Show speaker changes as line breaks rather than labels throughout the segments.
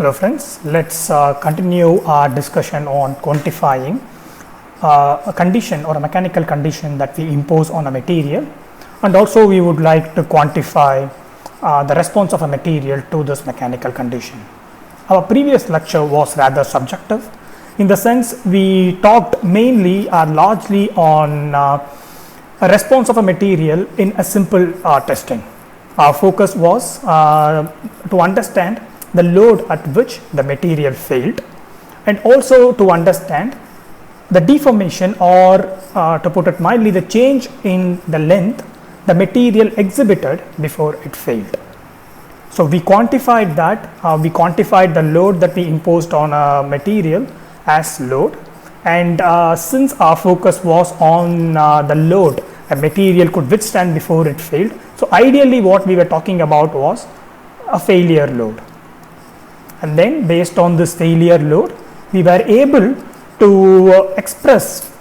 Hello friends, let's continue our discussion on quantifying a condition or a mechanical condition that we impose on a material, and also we would like to quantify the response of a material to this mechanical condition. Our previous lecture was rather subjective in the sense we talked mainly or largely on a response of a material in a simple testing. Our focus was to understand the load at which the material failed, and also to understand the deformation, or to put it mildly, the change in the length the material exhibited before it failed. So we quantified that, we quantified the load that we imposed on a material as load, and since our focus was on the load a material could withstand before it failed, so ideally what we were talking about was a failure load. And then based on this failure load, we were able to express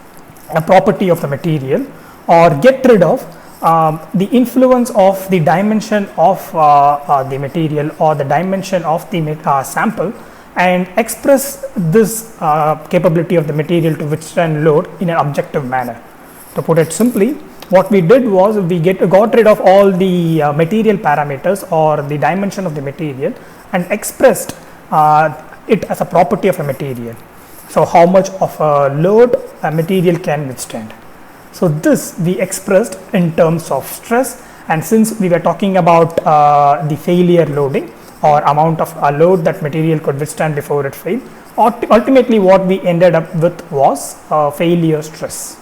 a property of the material or get rid of the influence of the dimension of the material or the dimension of the sample, and express this capability of the material to withstand load in an objective manner. To put it simply, what we did was we got rid of all the material parameters or the dimension of the material and expressed it as a property of a material. So how much of a load a material can withstand. So this we expressed in terms of stress, and since we were talking about the failure loading or amount of a load that material could withstand before it failed, ultimately what we ended up with was failure stress.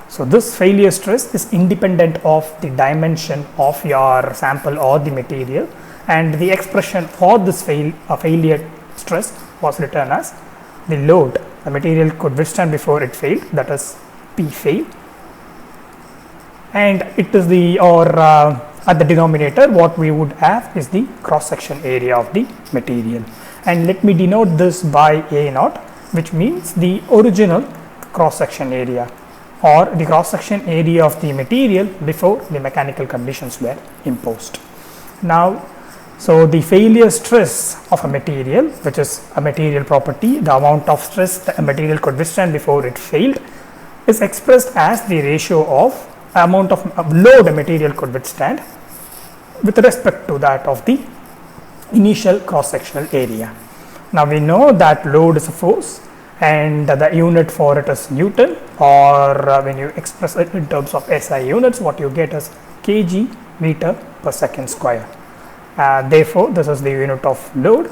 So this failure stress is independent of the dimension of your sample or the material, and the expression for this failure stress was written as the load the material could withstand before it failed, that is P fail, and it is the at the denominator what we would have is the cross section area of the material, and let me denote this by A naught, which means the original cross section area or the cross section area of the material before the mechanical conditions were imposed. Now, so the failure stress of a material, which is a material property, the amount of stress that a material could withstand before it failed, is expressed as the ratio of amount of load a material could withstand with respect to that of the initial cross sectional area. Now we know that load is a force, and the unit for it is Newton, or when you express it in terms of SI units, what you get is kg meter per second square. Therefore, this is the unit of load,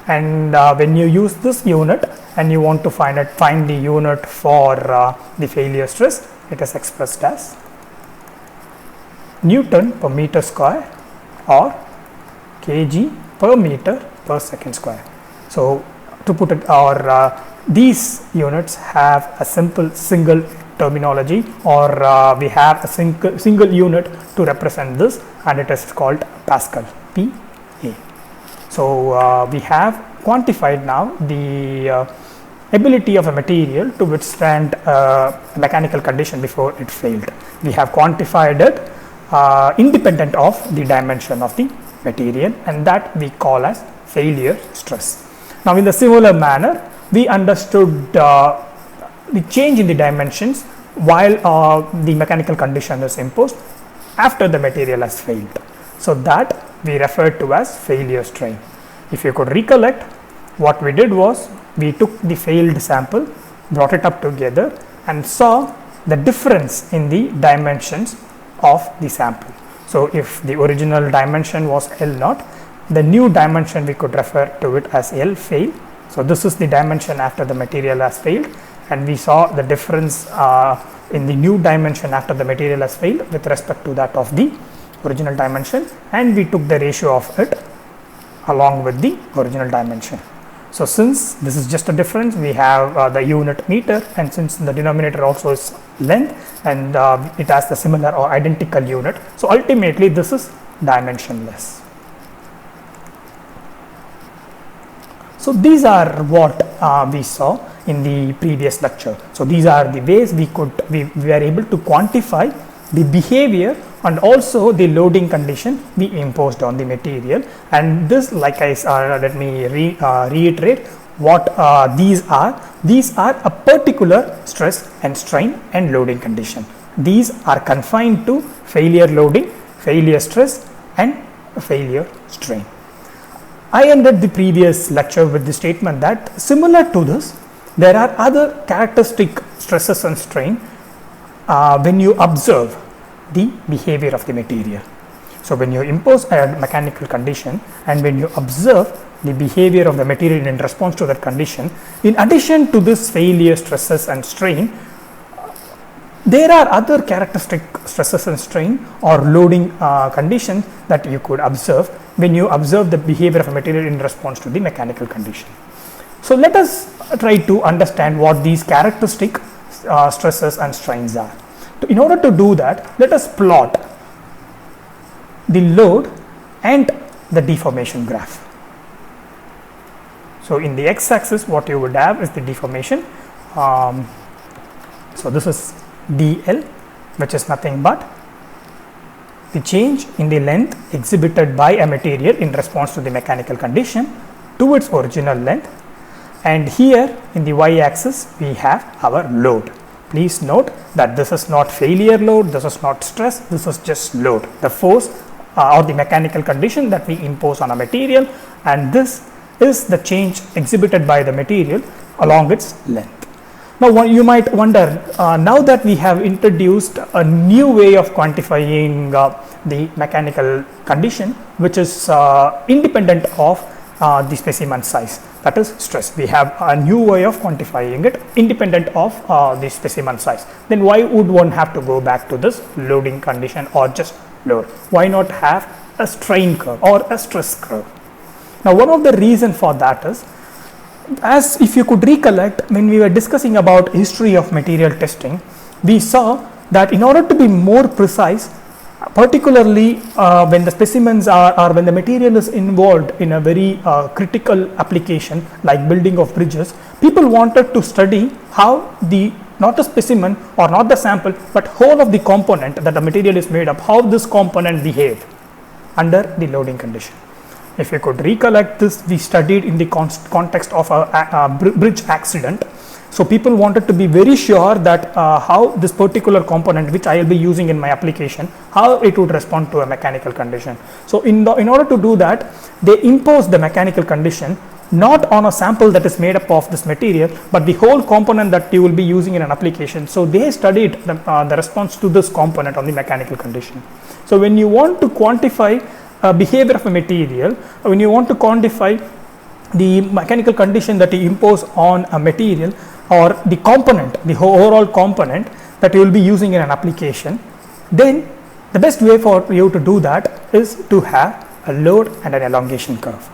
and when you use this unit and you want to find the unit for the failure stress, it is expressed as Newton per meter square or kg per meter per second square. So to put it, or these units have a simple single terminology, or we have a single unit to represent this, and it is called Pascal, PA. So we have quantified now the ability of a material to withstand a mechanical condition before it failed. We have quantified it independent of the dimension of the material, and that we call as failure stress. Now in the similar manner, we understood the change in the dimensions while the mechanical condition is imposed after the material has failed. So that we refer to as failure strain. If you could recollect, what we did was we took the failed sample, brought it up together, and saw the difference in the dimensions of the sample. So if the original dimension was L naught, the new dimension we could refer to it as L fail. So this is the dimension after the material has failed, and we saw the difference in the new dimension after the material has failed with respect to that of the original dimension, and we took the ratio of it along with the original dimension. So since this is just a difference, we have the unit meter, and since the denominator also is length, and it has the similar or identical unit, so ultimately this is dimensionless. So these are what we saw in the previous lecture. So these are the ways we were able to quantify the behavior and also the loading condition we imposed on the material. And this, like I let me reiterate what these are. These are a particular stress and strain and loading condition. These are confined to failure loading, failure stress and failure strain. I ended the previous lecture with the statement that similar to this, there are other characteristic stresses and strain when you observe the behavior of the material. So when you impose a mechanical condition and when you observe the behavior of the material in response to that condition, in addition to this failure stresses and strain, there are other characteristic stresses and strain or loading conditions that you could observe when you observe the behavior of a material in response to the mechanical condition. So let us try to understand what these characteristic stresses and strains are. In order to do that, let us plot the load and the deformation graph. So in the x-axis, what you would have is the deformation. So this is dl, which is nothing but the change in the length exhibited by a material in response to the mechanical condition to its original length. And here in the y-axis, we have our load. Please note that this is not failure load, this is not stress, this is just load, the force or the mechanical condition that we impose on a material, and this is the change exhibited by the material along its length. Now you might wonder, now that we have introduced a new way of quantifying the mechanical condition, which is independent of the specimen size, that is stress. We have a new way of quantifying it independent of the specimen size. Then why would one have to go back to this loading condition or just load? Why not have a strain curve or a stress curve? Now one of the reasons for that is, as if you could recollect, when we were discussing about history of material testing, we saw that in order to be more precise, particularly when the specimens are or when the material is involved in a very critical application like building of bridges, people wanted to study how the not the specimen or not the sample but whole of the component that the material is made up, how this component behaved under the loading condition. If you could recollect this, we studied in the context of a bridge accident. So people wanted to be very sure that how this particular component which I will be using in my application, how it would respond to a mechanical condition. So in order to do that, they imposed the mechanical condition not on a sample that is made up of this material, but the whole component that you will be using in an application. So they studied the response to this component on the mechanical condition. So when you want to quantify behavior of a material, when you want to quantify the mechanical condition that you impose on a material or the component, the overall component that you will be using in an application, then the best way for you to do that is to have a load and an elongation curve.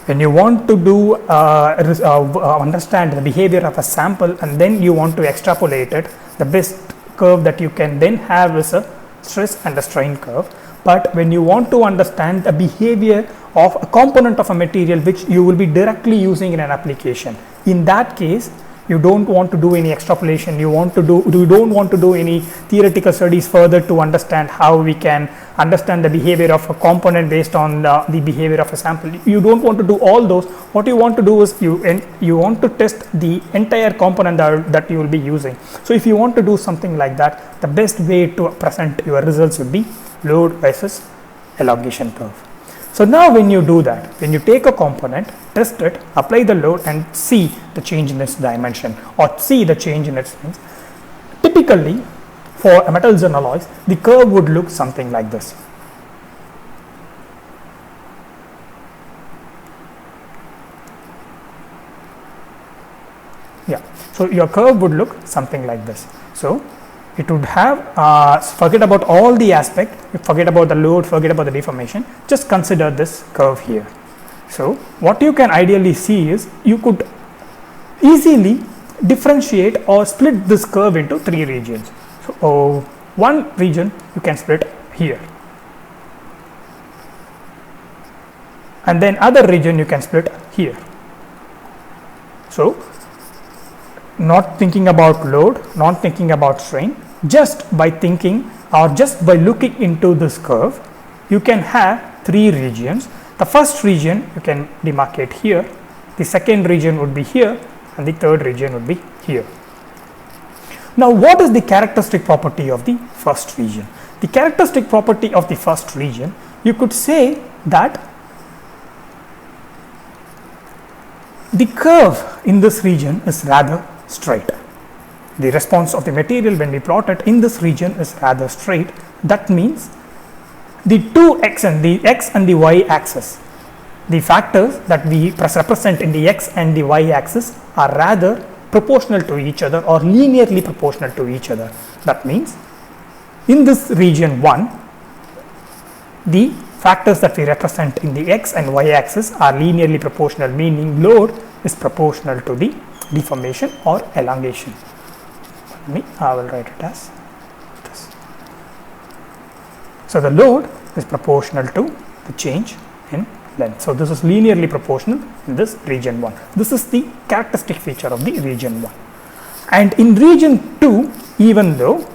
When you want to do understand the behavior of a sample and then you want to extrapolate it, the best curve that you can then have is a stress and a strain curve. But when you want to understand the behavior of a component of a material which you will be directly using in an application, in that case you don't want to do any extrapolation, you don't want to do any theoretical studies further to understand how we can understand the behavior of a component based on the behavior of a sample. You don't want to do all those. What you want to do is you want to test the entire component that you will be using. So if you want to do something like that, the best way to present your results would be load versus elongation curve. So now when you do that, when you take a component, test it, apply the load and see the change in its dimension or see the change in its length, typically for metals and alloys, the curve would look something like this. Yeah, so your curve would look something like this. So it would have, forget about all the aspect, forget about the load, forget about the deformation, just consider this curve here. So what you can ideally see is you could easily differentiate or split this curve into three regions. So one region you can split here, and then other region you can split here. So not thinking about load, not thinking about strain, just by thinking or just by looking into this curve, you can have three regions. The first region you can demarcate here, the second region would be here, and the third region would be here. Now, what is the characteristic property of the first region? The characteristic property of the first region, you could say that the curve in this region is rather straight. The response of the material when we plot it in this region is rather straight. That means the two x and the y axis, the factors that we represent in the x and the y axis are rather proportional to each other or linearly proportional to each other. That means in this region 1, the factors that we represent in the x and y axis are linearly proportional, meaning load is proportional to the deformation or elongation. I will write it as this. So the load is proportional to the change in length. So this is linearly proportional in this region 1. This is the characteristic feature of the region 1. And in region 2, even though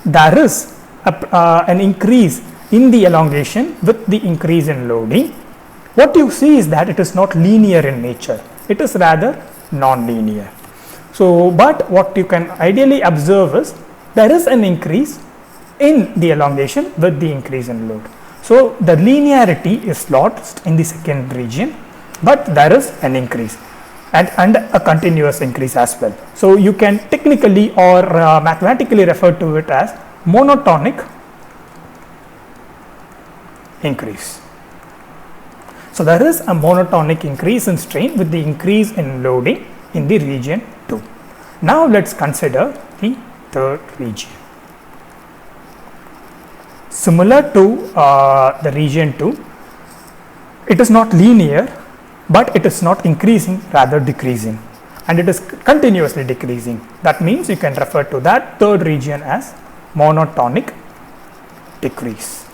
there is an increase in the elongation with the increase in loading, what you see is that it is not linear in nature. It is rather non-linear. So, but what you can ideally observe is there is an increase in the elongation with the increase in load. So, the linearity is lost in the second region, but there is an increase and a continuous increase as well. So, you can technically or mathematically refer to it as monotonic increase. So, there is a monotonic increase in strain with the increase in loading in the region 2. Now, let us consider the third region. Similar to the region 2, it is not linear, but it is not increasing, rather decreasing, and it is continuously decreasing. That means you can refer to that third region as monotonic decrease.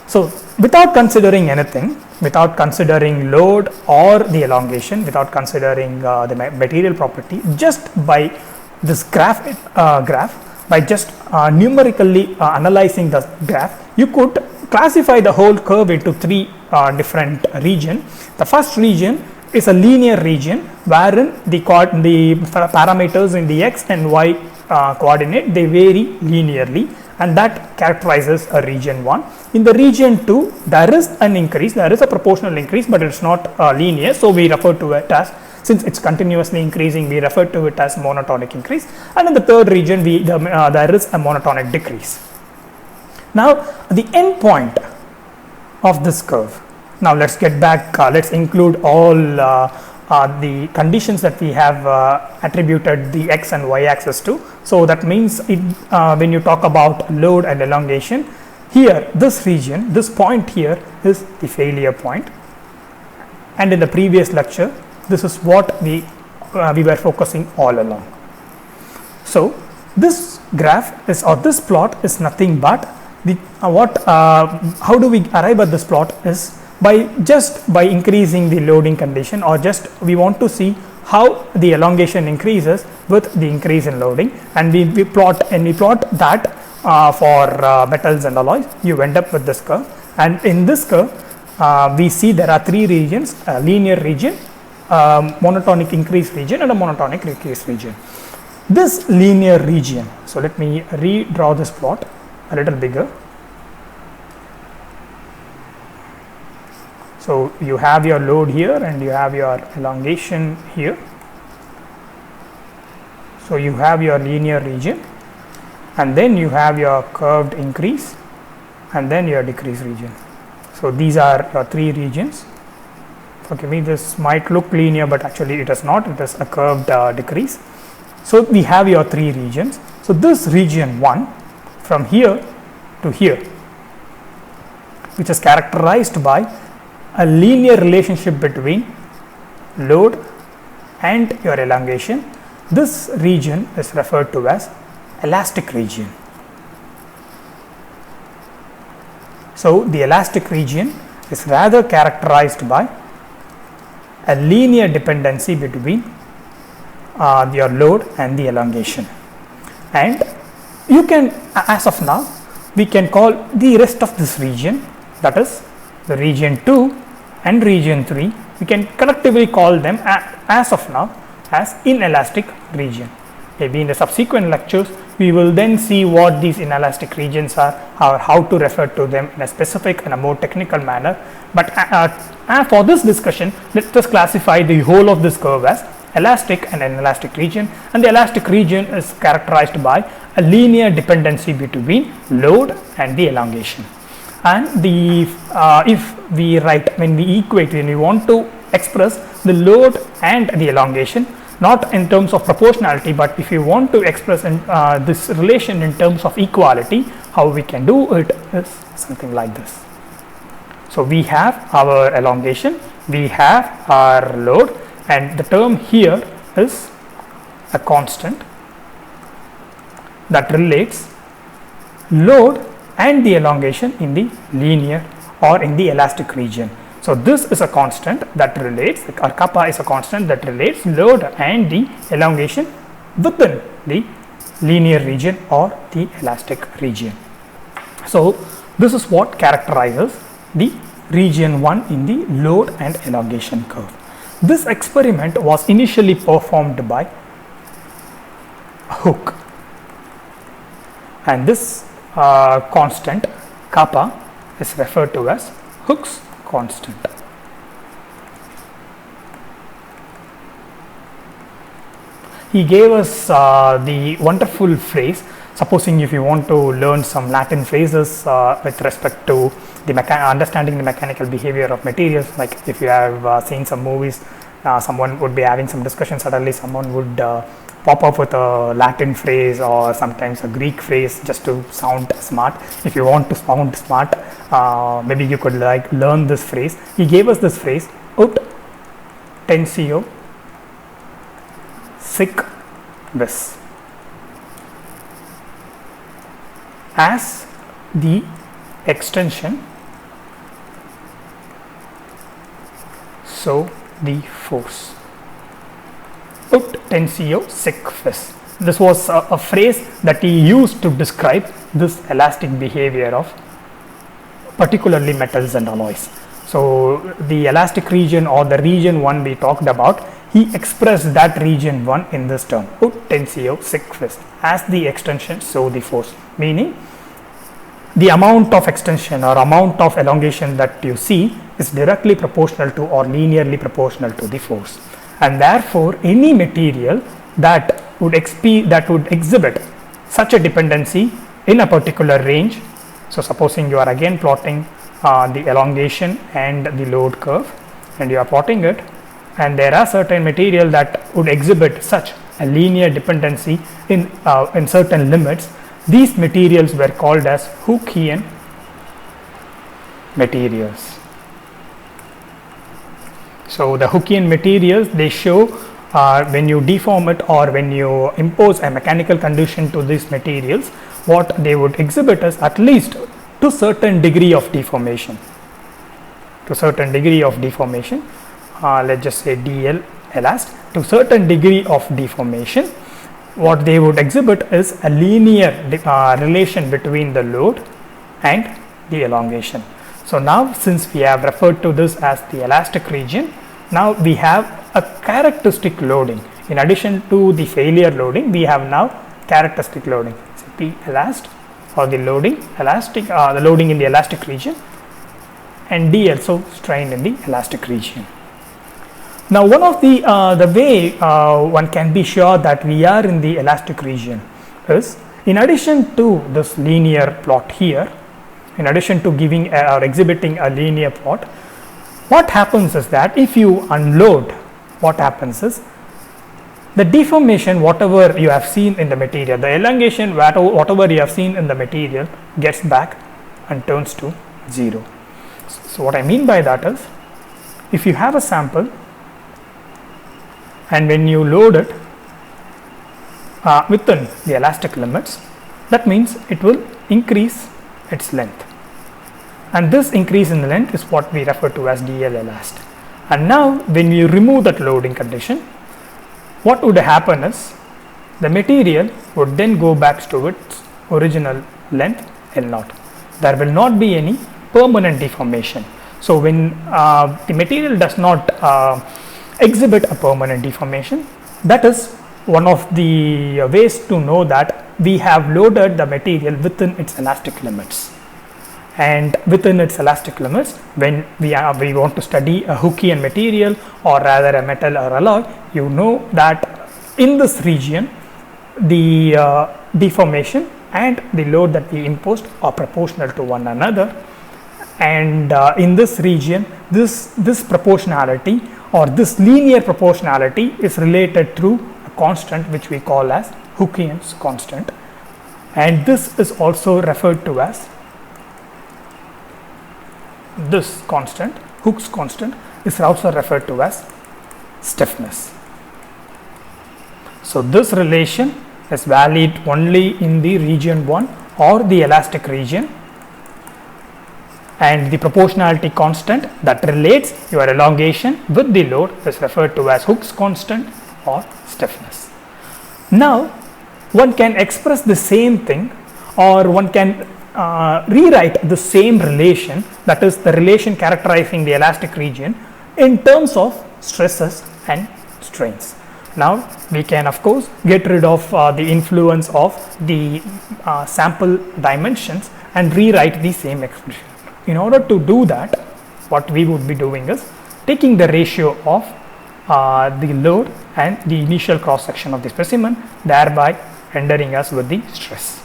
So, without considering anything, without considering load or the elongation, without considering the material property, just by this graph, by just numerically analyzing the graph, you could classify the whole curve into three different regions. The first region is a linear region wherein the parameters in the x and y coordinate, they vary linearly, and that characterizes a region 1. In the region 2, there is an increase, there is a proportional increase, but it is not linear. So, we refer to it as, since it is continuously increasing, we refer to it as monotonic increase, and in the third region there is a monotonic decrease. Now, the end point of this curve, now let us get back, let us include all the conditions that we have attributed the x and y axis to. So, that means when you talk about load and elongation, here this region, this point here is the failure point, and in the previous lecture this is what we were focusing all along. So, this graph is, or this plot is nothing but the how do we arrive at this plot is by increasing the loading condition, or just we want to see how the elongation increases with the increase in loading, and we plot that for metals and alloys, you end up with this curve. And in this curve we see there are three regions: a linear region, monotonic increase region, and a monotonic decrease region. This linear region, so let me redraw this plot a little bigger. So, you have your load here and you have your elongation here. So, you have your linear region, and then you have your curved increase, and then your decrease region. So, these are your three regions. Forgive me, this might look linear, but actually it is not, it is a curved decrease. So, we have your three regions. So, this region 1 from here to here, which is characterized by a linear relationship between load and your elongation, this region is referred to as elastic region. So, the elastic region is rather characterized by a linear dependency between your load and the elongation, and You can, as of now, we can call the rest of this region, that is the region 2 and region 3, we can collectively call them as of now as inelastic region. Maybe in the subsequent lectures we will then see what these inelastic regions are or how to refer to them in a specific and a more technical manner. But for this discussion, let us classify the whole of this curve as elastic and inelastic region, and the elastic region is characterized by a linear dependency between load and the elongation. And the if we write, when we equate, when we want to express the load and the elongation, not in terms of proportionality, but if you want to express in, this relation in terms of equality, how we can do it is something like this. So we have our elongation, we have our load, and the term here is a constant that relates load and the elongation in the linear or in the elastic region. So this is a constant that relates, or kappa is a constant that relates load and the elongation within the linear region or the elastic region. So this is what characterizes the region 1 in the load and elongation curve. This experiment was initially performed by Hooke, and this constant kappa is referred to as Hooke's constant. He gave us the wonderful phrase. Supposing if you want to learn some Latin phrases with respect to the understanding the mechanical behavior of materials, like if you have seen some movies, someone would be having some discussion, suddenly someone would pop up with a Latin phrase or sometimes a Greek phrase just to sound smart. If you want to sound smart, maybe you could like learn this phrase. He gave us this phrase, ut tensio sic vis, as the extension, so the force. Ut tensio sic vis. This was a phrase that he used to describe this elastic behavior of particularly metals and alloys. So the elastic region or the region 1 we talked about, he expressed that region 1 in this term, ut tensio sic vis, as the extension, so the force, meaning the amount of extension or amount of elongation that you see is directly proportional to or linearly proportional to the force, and therefore any material that would exhibit such a dependency in a particular range. So supposing you are again plotting the elongation and the load curve, and you are plotting it, and there are certain material that would exhibit such a linear dependency in certain limits, these materials were called as Hookean materials. So the Hookean materials, they show when you deform it or when you impose a mechanical condition to these materials, what they would exhibit is at least to certain degree of deformation. To certain degree of deformation, let's just say dl elast, to certain degree of deformation, what they would exhibit is a linear relation between the load and the elongation. So now, since we have referred to this as the elastic region, now we have a characteristic loading. In addition to the failure loading, we have now characteristic loading. So P elast, or the loading elastic, the loading in the elastic region, and D also strain in the elastic region. Now, one of the way one can be sure that we are in the elastic region is, in addition to this linear plot here, in addition to giving or exhibiting a linear plot, what happens is that if you unload, what happens is the deformation, whatever you have seen in the material, the elongation, whatever you have seen in the material, gets back and turns to 0. So what I mean by that is, if you have a sample and when you load it within the elastic limits, that means it will increase its length, and this increase in the length is what we refer to as dl elast. And now when you remove that loading condition, what would happen is the material would then go back to its original length L0. There will not be any permanent deformation. So when the material does not exhibit a permanent deformation, that is one of the ways to know that we have loaded the material within its elastic limits. And within its elastic limits, when we want to study a Hookean material, or rather a metal or alloy, you know that in this region the deformation and the load that we imposed are proportional to one another, and in this region this proportionality or this linear proportionality is related through a constant which we call as Hookean's constant, and this is also referred to as this constant, Hooke's constant, is also referred to as stiffness. So this relation is valid only in the region 1 or the elastic region, and the proportionality constant that relates your elongation with the load is referred to as Hooke's constant or stiffness. Now one can express the same thing, or one can rewrite the same relation, that is the relation characterizing the elastic region, in terms of stresses and strains. Now we can of course get rid of the influence of the sample dimensions and rewrite the same expression. In order to do that, what we would be doing is taking the ratio of the load and the initial cross section of the specimen, thereby rendering us with the stress.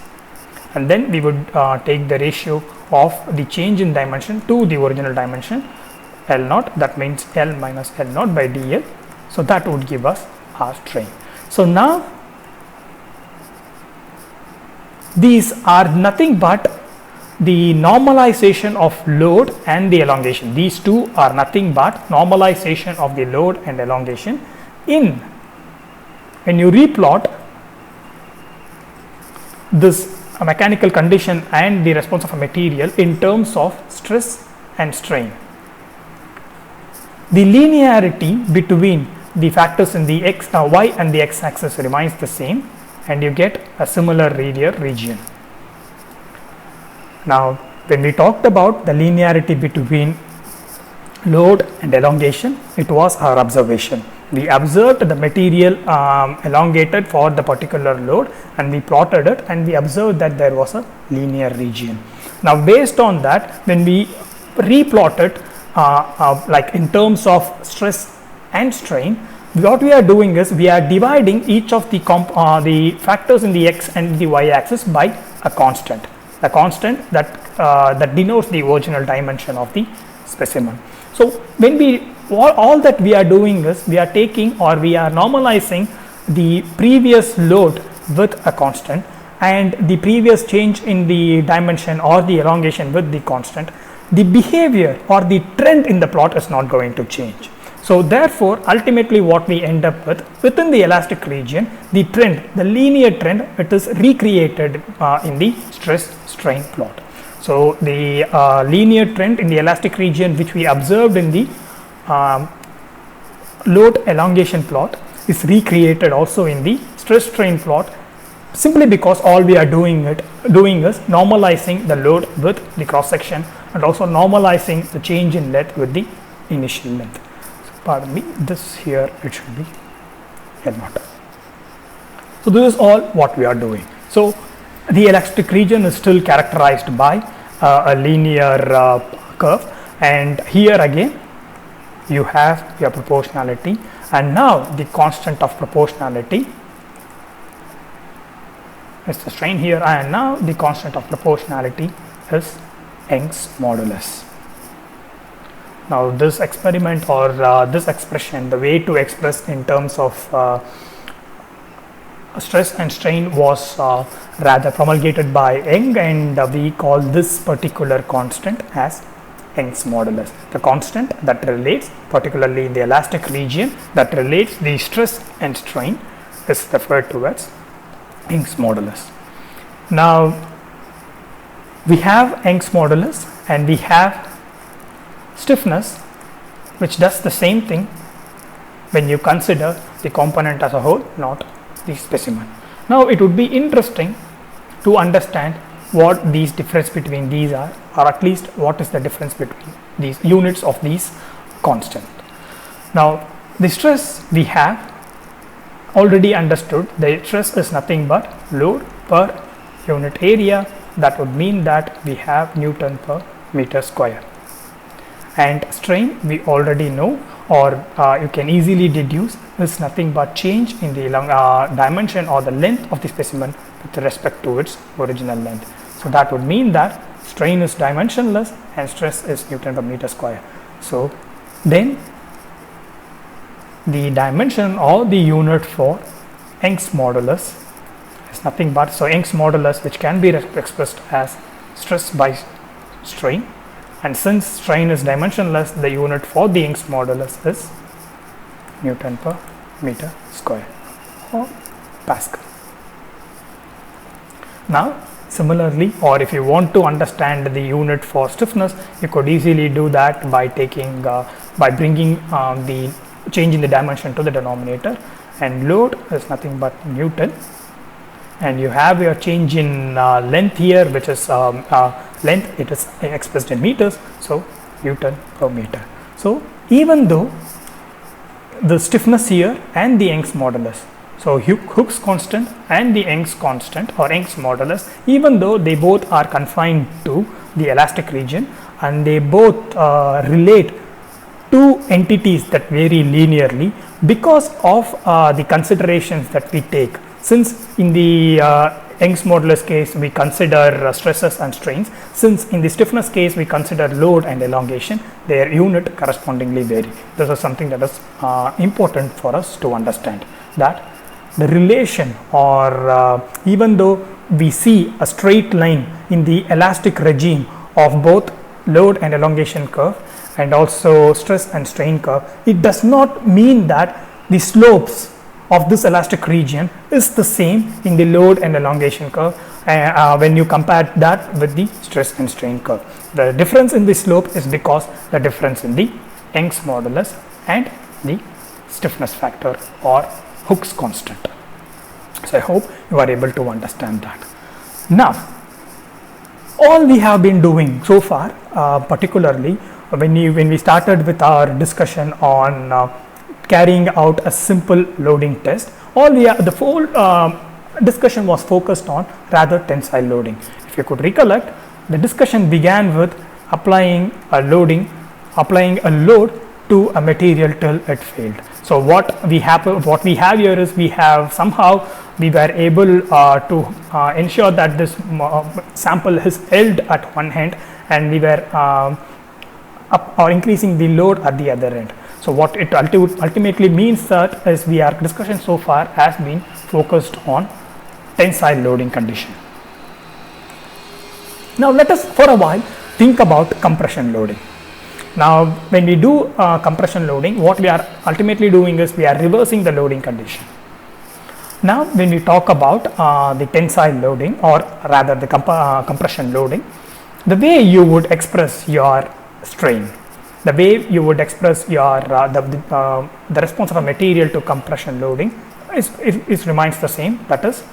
And then we would take the ratio of the change in dimension to the original dimension L0, that means L minus L0 by dl. So that would give us our strain. So now these are nothing but the normalization of load and the elongation. These two are nothing but normalization of the load and elongation when you replot this mechanical condition and the response of a material in terms of stress and strain. The linearity between the factors in the y and the x axis remains the same, and you get a similar linear region. Now when we talked about the linearity between load and elongation, it was our observation. We observed the material elongated for the particular load, and we plotted it, and we observed that there was a linear region. Now based on that, when we replotted like in terms of stress and strain, what we are doing is we are dividing each of the factors in the x and the y axis by a constant, the constant that denotes the original dimension of the specimen. So when we all that we are doing is we are taking, or we are normalizing the previous load with a constant and the previous change in the dimension or the elongation with the constant. The behavior or the trend in the plot is not going to change. So therefore ultimately what we end up with, within the elastic region, the trend, the linear trend, it is recreated in the stress strain plot. So the linear trend in the elastic region which we observed in the load elongation plot is recreated also in the stress strain plot, simply because all we are doing is normalizing the load with the cross section and also normalizing the change in length with the initial length. So pardon me, this here it should be L0. So this is all what we are doing. So the elastic region is still characterized by a linear curve, and here again you have your proportionality, and now the constant of proportionality is the strain here, and now the constant of proportionality is Young's modulus. Now this experiment or this expression, the way to express in terms of stress and strain was rather promulgated by Young, and we call this particular constant as Young's modulus. The constant that relates, particularly in the elastic region, that relates the stress and strain is referred to as Young's modulus. Now we have Young's modulus and we have stiffness, which does the same thing when you consider the component as a whole, not the specimen. Now it would be interesting to understand what these difference between these are, or at least what is the difference between these units of these constant. Now the stress we have already understood. The stress is nothing but load per unit area. That would mean that we have Newton per meter square. And strain we already know, or you can easily deduce, is nothing but change in the dimension or the length of the specimen with respect to its original length. So that would mean that strain is dimensionless and stress is Newton per meter square. So then the dimension or the unit for Young's modulus is nothing but, so Young's modulus, which can be expressed as stress by strain, and since strain is dimensionless, the unit for the Young's modulus is Newton per meter square or Pascal. Now similarly, or if you want to understand the unit for stiffness, you could easily do that by taking by bringing the change in the dimension to the denominator, and load is nothing but Newton, and you have your change in length here, which is length, it is expressed in meters, so Newton per meter. So even though the stiffness here and the Young's modulus, so Hooke's constant and the Young's constant or Young's modulus, even though they both are confined to the elastic region and they both relate two entities that vary linearly because of the considerations that we take. Since in the Young's modulus case we consider stresses and strains, since in the stiffness case we consider load and elongation, their unit correspondingly vary. This is something that is important for us to understand, that the relation, or even though we see a straight line in the elastic regime of both load and elongation curve and also stress and strain curve, it does not mean that the slopes of this elastic region is the same in the load and elongation curve when you compare that with the stress and strain curve. The difference in the slope is because the difference in the Young's modulus and the stiffness factor or Hooke's constant. So I hope you are able to understand that. Now all we have been doing so far, particularly when we started with our discussion on carrying out a simple loading test, the whole discussion was focused on rather tensile loading. If you could recollect, the discussion began with applying a load to a material till it failed. So what we have here is we were able to ensure that this sample is held at one end, and we were increasing the load at the other end. So what it ultimately means that is our discussion so far has been focused on tensile loading condition. Now let us for a while think about compression loading. Now when we do compression loading, what we are ultimately doing is we are reversing the loading condition. Now when we talk about the tensile loading, or rather the compression loading, the way you would express your strain, the way you would express your the response of a material to compression loading is remains the same. That is,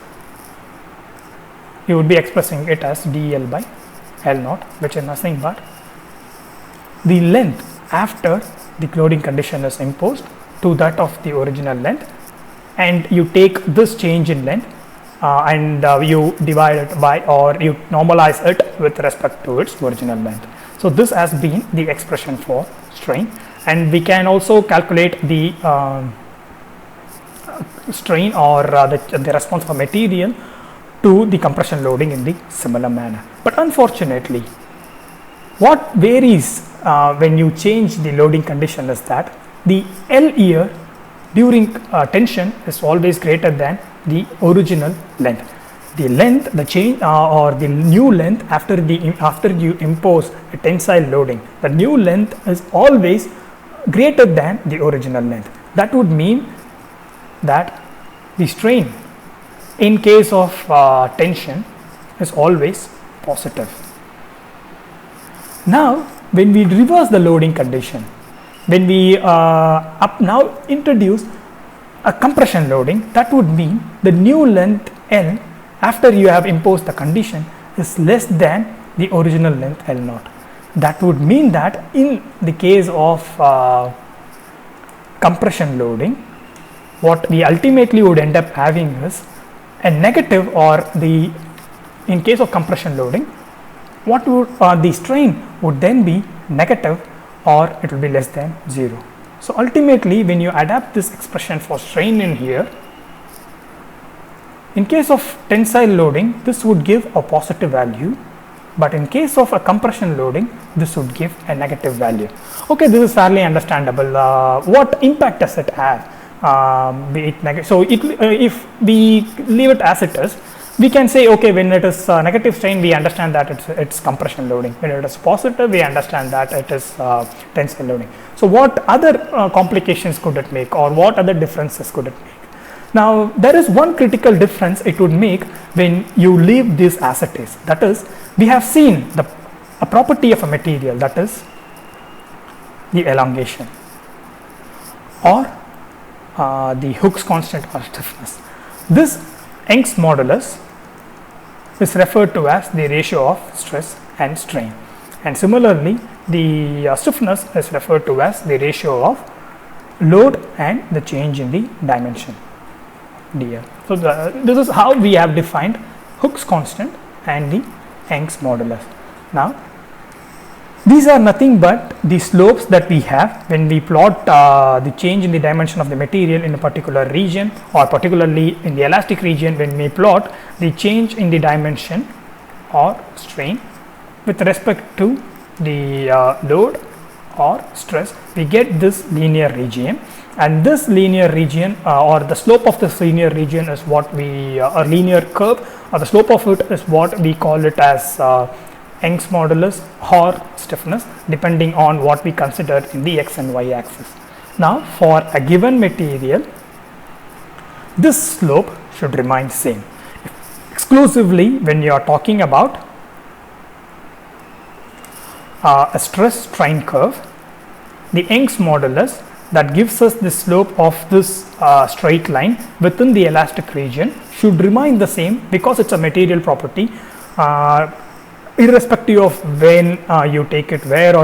you would be expressing it as dl by L naught, which is nothing but the length after the loading condition is imposed to that of the original length, and you take this change in length and you divide it by, or you normalize it with respect to its original length. So this has been the expression for strain, and we can also calculate the strain or the response of a material to the compression loading in the similar manner. But unfortunately, what varies when you change the loading condition is that the L here during tension is always greater than the original length. The length, the change or the new length after you impose a tensile loading, the new length is always greater than the original length. That would mean that the strain in case of tension is always positive. Now when we reverse the loading condition, when we now introduce a compression loading, that would mean the new length L after you have imposed the condition is less than the original length L naught. That would mean that in the case of compression loading, what we ultimately would end up having is a negative, or in case of compression loading, what would the strain would then be negative, or it will be less than 0. So ultimately, when you adapt this expression for strain in here, in case of tensile loading, this would give a positive value, but in case of a compression loading, this would give a negative value. Okay, this is fairly understandable. What impact does it have? Be it negative. So if we leave it as it is, we can say, okay, when it is negative strain, we understand that it's compression loading. When it is positive, we understand that it is tensile loading. So what other complications could it make, or what other differences could it make? Now, there is one critical difference it would make when you leave this as it is. That is, we have seen a property of a material, that is the elongation, or the Hooke's constant, or stiffness. This Young's modulus is referred to as the ratio of stress and strain, and similarly the stiffness is referred to as the ratio of load and the change in the dimension dl. So this is how we have defined Hooke's constant and the Young's modulus. Now these are nothing but the slopes that we have when we plot the change in the dimension of the material in a particular region, or particularly in the elastic region, when we plot the change in the dimension or strain with respect to the load or stress, we get this linear region, and this linear region or the slope of this linear region is what we a linear curve, or the slope of it is what we call it as Young's modulus or stiffness, depending on what we consider in the x and y axis. Now for a given material, this slope should remain same. Exclusively when you are talking about a stress strain curve, the Young's modulus that gives us the slope of this straight line within the elastic region should remain the same, because it's a material property, irrespective of when you take it, where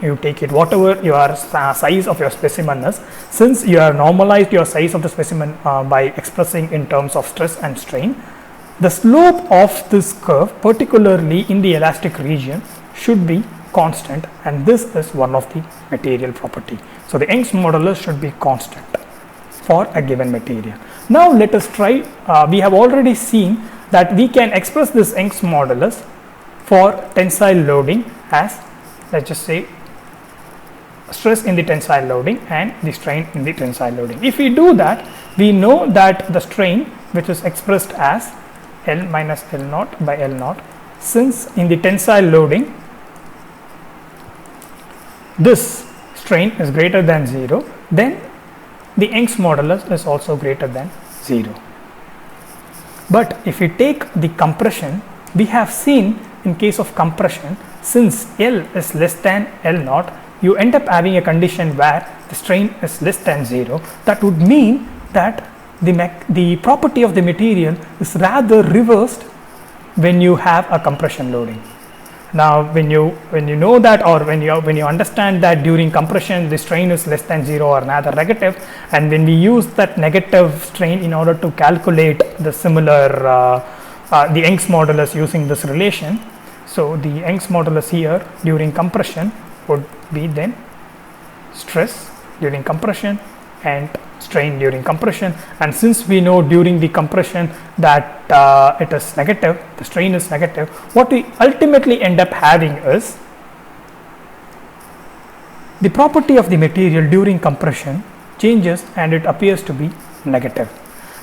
you take it, whatever your size of your specimen is. Since you have normalized your size of the specimen by expressing in terms of stress and strain, the slope of this curve, particularly in the elastic region, should be constant, and this is one of the material property. So the Young's modulus should be constant for a given material. Now let us try, we have already seen that we can express this Young's modulus for tensile loading as, let's just say, stress in the tensile loading and the strain in the tensile loading. If we do that, we know that the strain, which is expressed as L minus L naught by L naught, since in the tensile loading this strain is greater than 0, then the Young's modulus is also greater than 0. But if we take the compression, we have seen in case of compression, since L is less than L naught, you end up having a condition where the strain is less than 0. That would mean that the property of the material is rather reversed when you have a compression loading. Now when you know that, or when you understand that during compression the strain is less than 0 or rather negative, and when we use that negative strain in order to calculate the similar the Young's modulus using this relation, so the Young's modulus here during compression would be then stress during compression and strain during compression, and since we know during the compression that it is negative, the strain is negative, what we ultimately end up having is the property of the material during compression changes and it appears to be negative.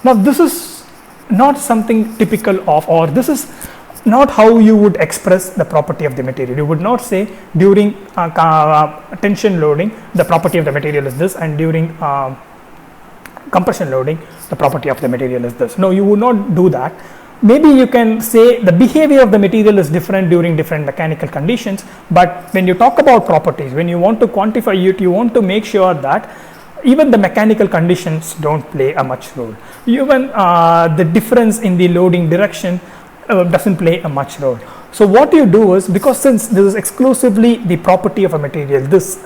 Now this is not something typical of, or this is not how you would express the property of the material. You would not say during tension loading the property of the material is this, and during compression loading the property of the material is this. No, you would not do that. Maybe you can say the behavior of the material is different during different mechanical conditions, but when you talk about properties, when you want to quantify it, you want to make sure that even the mechanical conditions don't play a much role. Even the difference in the loading direction doesn't play a much role. So what you do is, because since this is exclusively the property of a material, this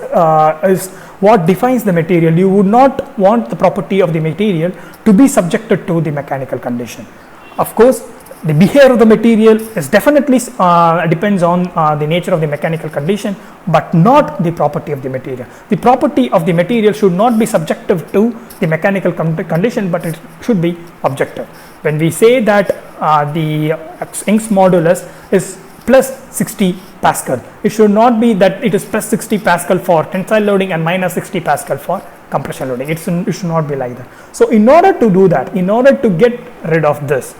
is what defines the material, you would not want the property of the material to be subjected to the mechanical condition. Of course, the behavior of the material is definitely depends on the nature of the mechanical condition, but not the property of the material. The property of the material should not be subjective to the mechanical condition, but it should be objective. When we say that the Young's modulus is plus 60 Pascal, it should not be that it is plus 60 Pascal for tensile loading and minus 60 Pascal for compression loading. It should not be like that. So in order to do that, in order to get rid of this,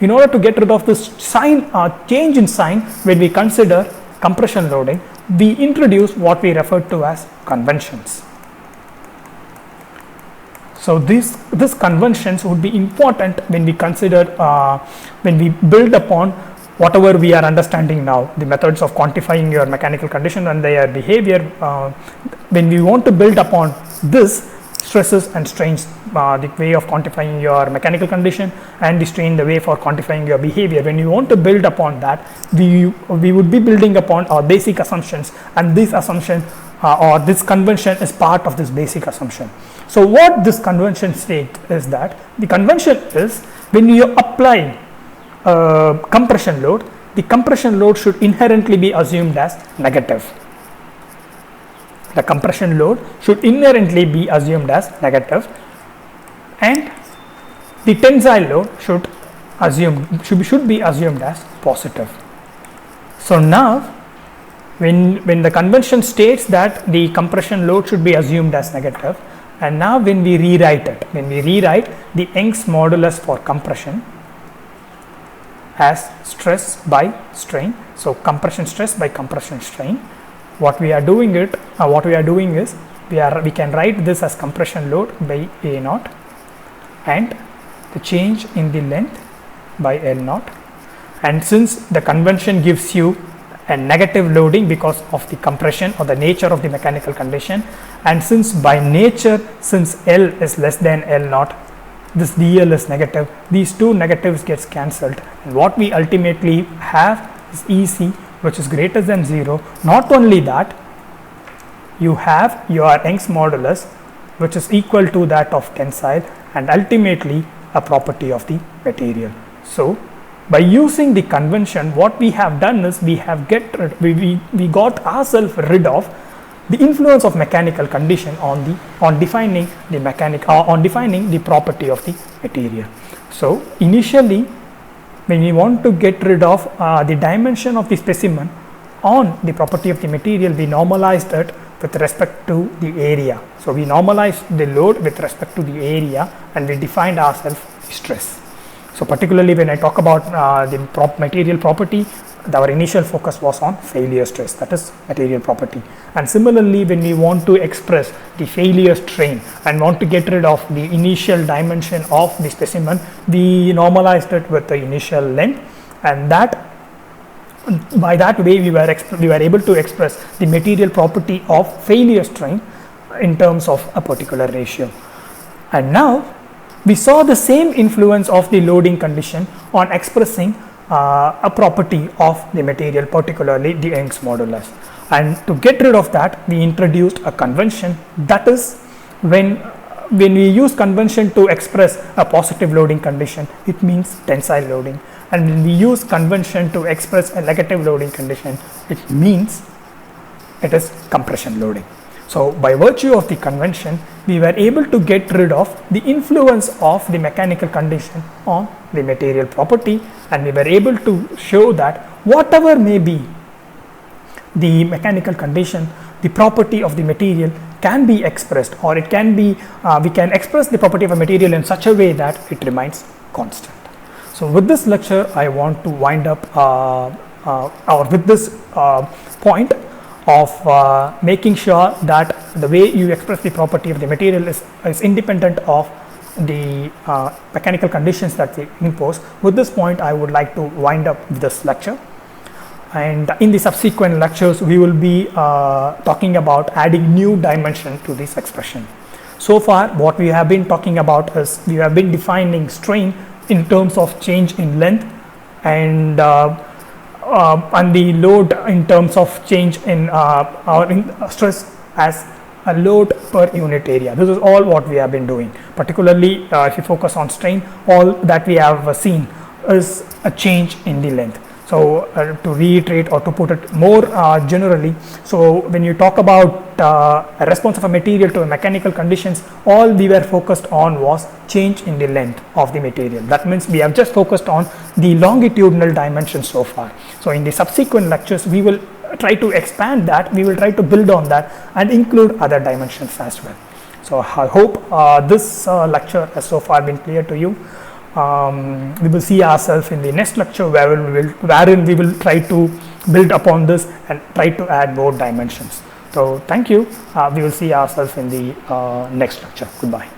in order to get rid of this sign change in sign when we consider compression loading, we introduce what we refer to as conventions. So these conventions would be important when we consider when we build upon whatever we are understanding now, the methods of quantifying your mechanical condition and their behavior. When we want to build upon this stresses and strains, the way of quantifying your mechanical condition, and the strain, the way for quantifying your behavior, when you want to build upon that, we would be building upon our basic assumptions, and this assumption or this convention is part of this basic assumption. So what this convention states is that the convention is, when you apply compression load, the compression load should inherently be assumed as negative. The compression load should inherently be assumed as negative, and the tensile load should be assumed as positive. So now when the convention states that the compression load should be assumed as negative, and now when we rewrite the Young's modulus for compression as stress by strain, so compression stress by compression strain, what we are doing is we can write this as compression load by A naught and the change in the length by L naught. And since the convention gives you a negative loading because of the compression or the nature of the mechanical condition, and since by nature, since L is less than L naught, this dl is negative, these two negatives gets cancelled, and what we ultimately have is EC, which is greater than 0. Not only that, you have your Young's modulus, which is equal to that of tensile, and ultimately a property of the material. So by using the convention, what we have done is we got ourselves rid of the influence of mechanical condition on defining the property of the material. So initially, when we want to get rid of the dimension of the specimen on the property of the material, we normalized it with respect to the area. So we normalized the load with respect to the area, and we defined ourselves stress. So particularly when I talk about the material property, our initial focus was on failure stress, that is material property. And similarly, when we want to express the failure strain and want to get rid of the initial dimension of the specimen, we normalized it with the initial length, and that by that way we were able to express the material property of failure strain in terms of a particular ratio. And now we saw the same influence of the loading condition on expressing a property of the material, particularly the Young's modulus. And to get rid of that, we introduced a convention, that is, when we use convention to express a positive loading condition, it means tensile loading, and when we use convention to express a negative loading condition, it means it is compression loading. So by virtue of the convention, we were able to get rid of the influence of the mechanical condition on the material property, and we were able to show that whatever may be the mechanical condition, the property of the material can be expressed, or it can be we can express the property of a material in such a way that it remains constant. So with this lecture, I want to wind up or with this point of making sure that the way you express the property of the material is independent of the mechanical conditions that we impose. With this point, I would like to wind up this lecture. and in the subsequent lectures we will be talking about adding new dimension to this expression. So far what we have been talking about is we have been defining strain in terms of change in length, and the load in terms of change in stress as a load per unit area. This is all what we have been doing. Particularly if you focus on strain, all that we have seen is a change in the length. So to reiterate or to put it more generally, so when you talk about a response of a material to mechanical conditions, all we were focused on was change in the length of the material. That means we have just focused on the longitudinal dimensions so far. So in the subsequent lectures we will try to expand that, we will try to build on that and include other dimensions as well. So I hope this lecture has so far been clear to you. We will see ourselves in the next lecture wherein we will try to build upon this and try to add more dimensions. So thank you. We will see ourselves in the next lecture. Goodbye.